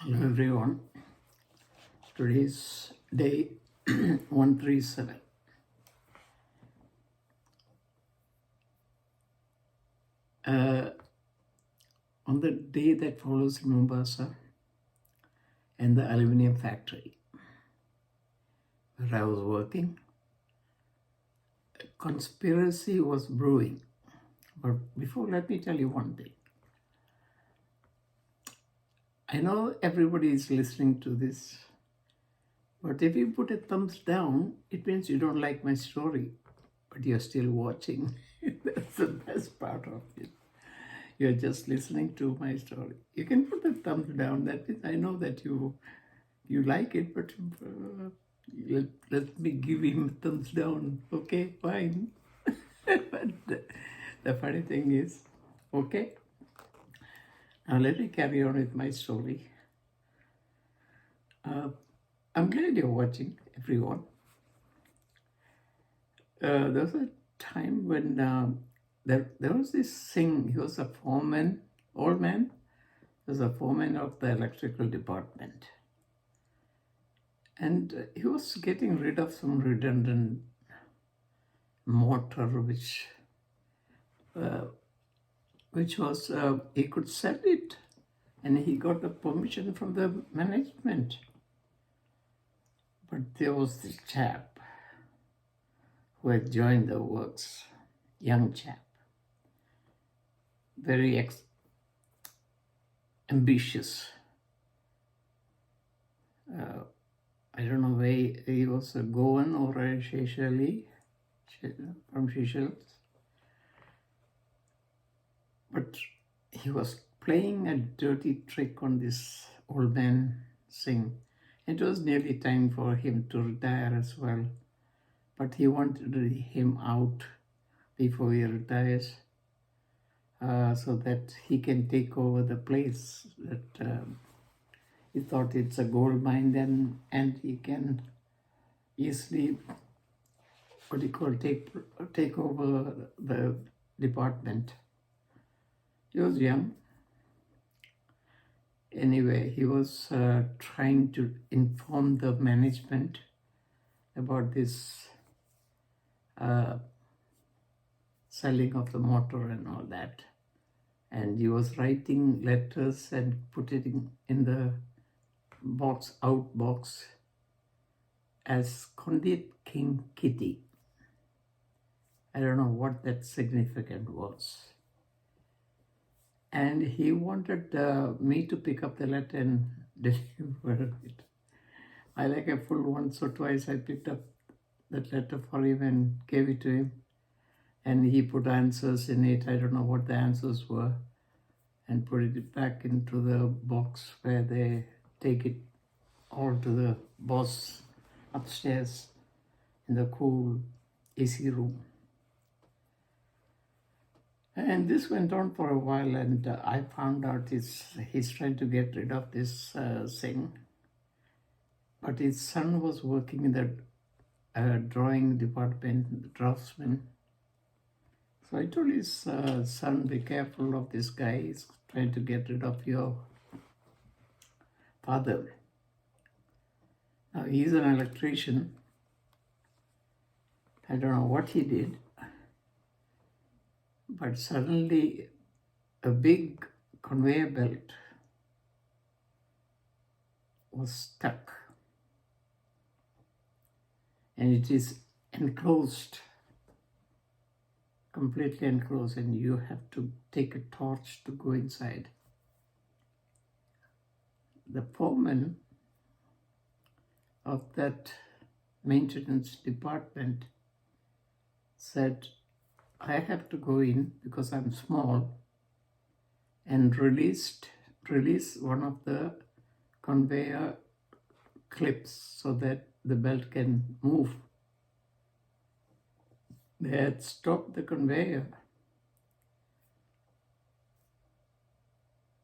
Hello everyone. Today's day 137. On the day that follows in Mombasa and the aluminium factory where I was working, a conspiracy was brewing. But before, let me tell you one thing. I know everybody is listening to this, but if you put a thumbs down, it means you don't like my story, but you're still watching. That's the best part of it. You're just listening to my story. You can put a thumbs down. That means I know that you like it, but let me give him a thumbs down. Okay, fine. But the funny thing is, okay. Now let me carry on with my story. I'm glad you're watching, everyone. There was a time when there was this thing. He was a foreman, old man. He was a foreman of the electrical department. And he was getting rid of some redundant motor, which was, he could sell it. And he got the permission from the management. But there was this chap who had joined the works, young chap, very ambitious. I don't know where he was, a Goan or a Seychelles, from Seychelles. But he was playing a dirty trick on this old man Singh. It was nearly time for him to retire as well. But he wanted him out before he retires so that he can take over the place that he thought it's a gold mine and he can easily, take over the department. He was young. Anyway, he was trying to inform the management about this selling of the motor and all that. And he was writing letters and putting in the out box as Condit King Kitty. I don't know what that significant was. And he wanted me to pick up the letter and deliver it. I like a full once or twice. I picked up that letter for him and gave it to him. And he put answers in it. I don't know what the answers were. And put it back into the box where they take it all to the boss upstairs in the cool AC room. And this went on for a while, and I found out he's trying to get rid of this thing. But his son was working in the drawing department, the draftsman. So I told his son, be careful of this guy. He's trying to get rid of your father. Now, he's an electrician. I don't know what he did. But suddenly a big conveyor belt was stuck. And it is enclosed, completely enclosed, and you have to take a torch to go inside. The foreman of that maintenance department said, I have to go in because I'm small and release one of the conveyor clips so that the belt can move. They had stopped the conveyor,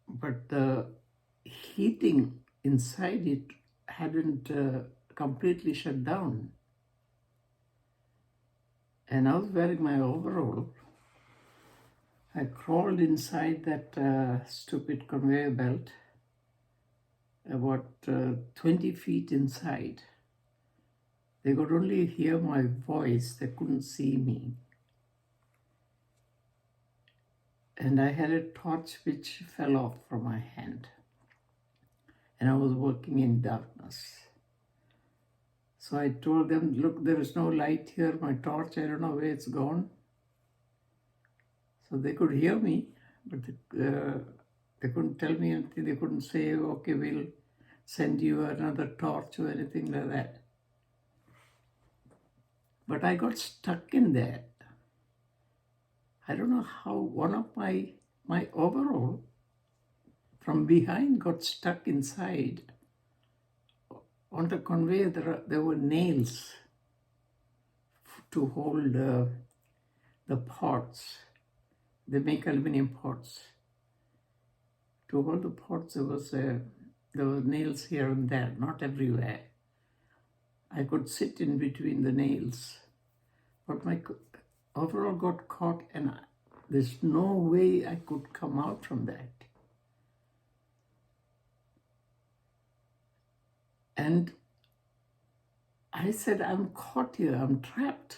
but the heating inside it hadn't completely shut down. And I was wearing my overall. I crawled inside that stupid conveyor belt about 20 feet inside. They could only hear my voice, they couldn't see me. And I had a torch which fell off from my hand. And I was working in darkness. So I told them, look, there is no light here, my torch, I don't know where it's gone. So they could hear me, but they couldn't tell me anything. They couldn't say, okay, we'll send you another torch or anything like that. But I got stuck in there. I don't know how one of my overall from behind got stuck inside. On the conveyor, there were nails to hold the pots. They make aluminum pots. To hold the pots, there were nails here and there, not everywhere. I could sit in between the nails, but my overall got caught, and there's no way I could come out from that. And I said, I'm caught here, I'm trapped.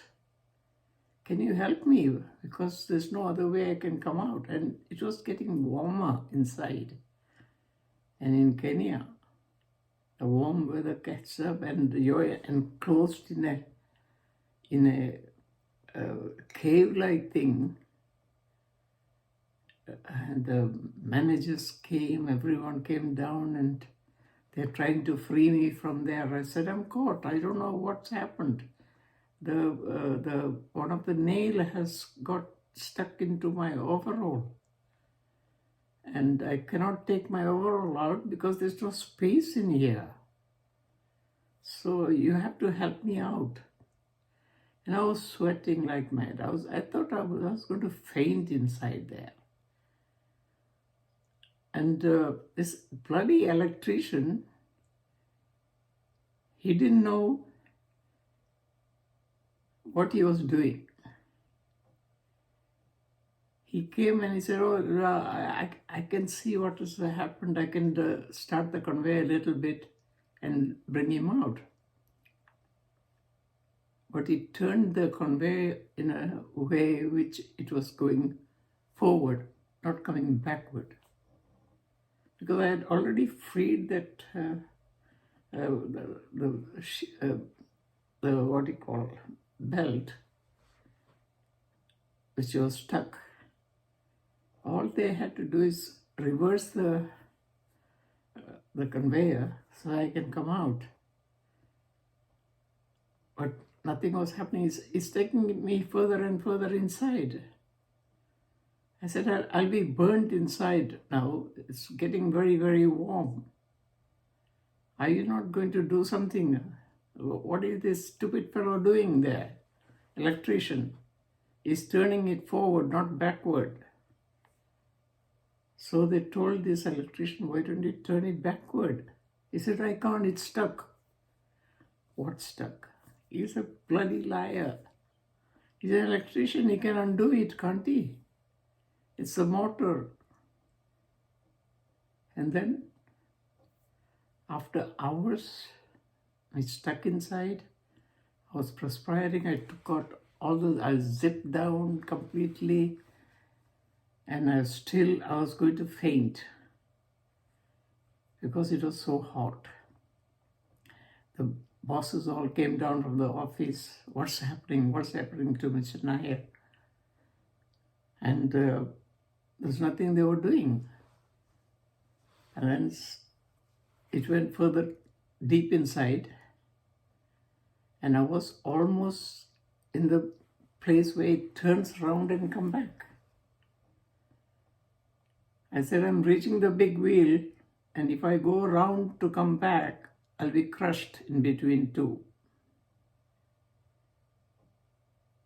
Can you help me? Because there's no other way I can come out. And it was getting warmer inside. And in Kenya, the warm weather gets up and you're enclosed in a cave-like thing. And the managers came, everyone came down, and they're trying to free me from there. I said, I'm caught. I don't know what's happened. The one of the nail has got stuck into my overall. And I cannot take my overall out because there's no space in here. So you have to help me out. And I was sweating like mad. I thought I was going to faint inside there. And this bloody electrician, he didn't know what he was doing. He came and he said, oh, I can see what has happened. I can start the conveyor a little bit and bring him out. But he turned the conveyor in a way which it was going forward, not coming backward. Because I had already freed that, the what do you call, belt, which was stuck. All they had to do is reverse the conveyor so I can come out. But nothing was happening. It's taking me further and further inside. I said, I'll be burnt inside now. It's getting very, very warm. Are you not going to do something? What is this stupid fellow doing there? Electrician. He's turning it forward, not backward. So they told this electrician, why don't you turn it backward? He said, I can't, it's stuck. What's stuck? He's a bloody liar. He's an electrician, he can undo it, can't he? It's the motor. And then, after hours, I stuck inside. I was perspiring. I took out I zipped down completely. And I was going to faint because it was so hot. The bosses all came down from the office. What's happening? What's happening to Mr. Nair? And there's nothing they were doing. And then it went further deep inside. And I was almost in the place where it turns around and come back. I said, I'm reaching the big wheel, and if I go around to come back, I'll be crushed in between two.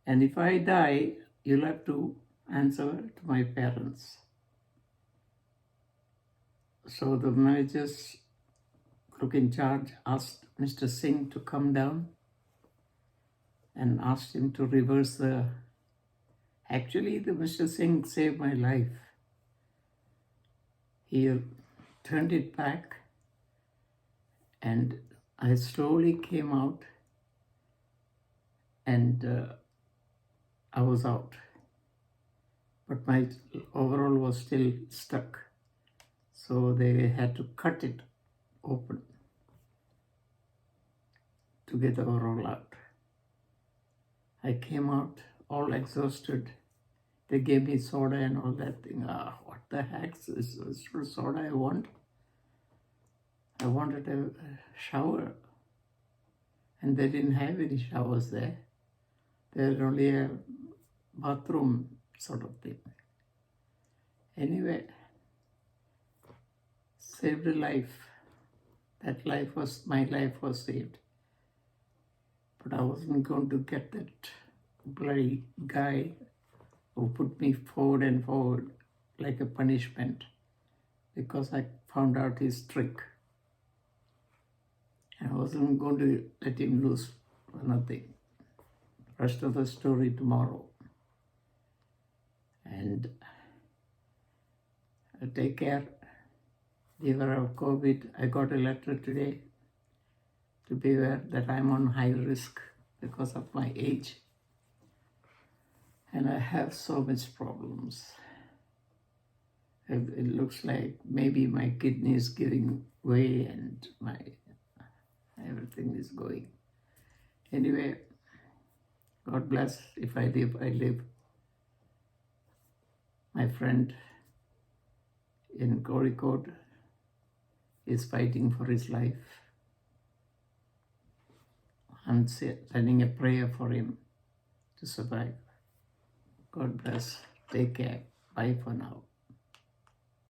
And if I die, you'll have to answer to my parents. So the managers took in charge, asked Mr. Singh to come down and asked him to reverse the... Actually, the Mr. Singh saved my life. He turned it back And I slowly came out, and I was out. But my overall was still stuck. So they had to cut it open to get the overall out. I came out all exhausted. They gave me soda and all that thing. What the heck is this soda I want? I wanted a shower. And they didn't have any showers there. There was only a bathroom sort of thing. Anyway, saved a life. My life was saved. But I wasn't going to get that bloody guy who put me forward and forward like a punishment because I found out his trick. I wasn't going to let him loose for nothing. Rest of the story tomorrow. And take care. Beware of COVID. I got a letter today to beware that I'm on high risk because of my age. And I have so much problems. It looks like maybe my kidney is giving way and my everything is going. Anyway, God bless. If I live, I live. My friend in Kozhikode is fighting for his life. I'm sending a prayer for him to survive. God bless. Take care. Bye for now.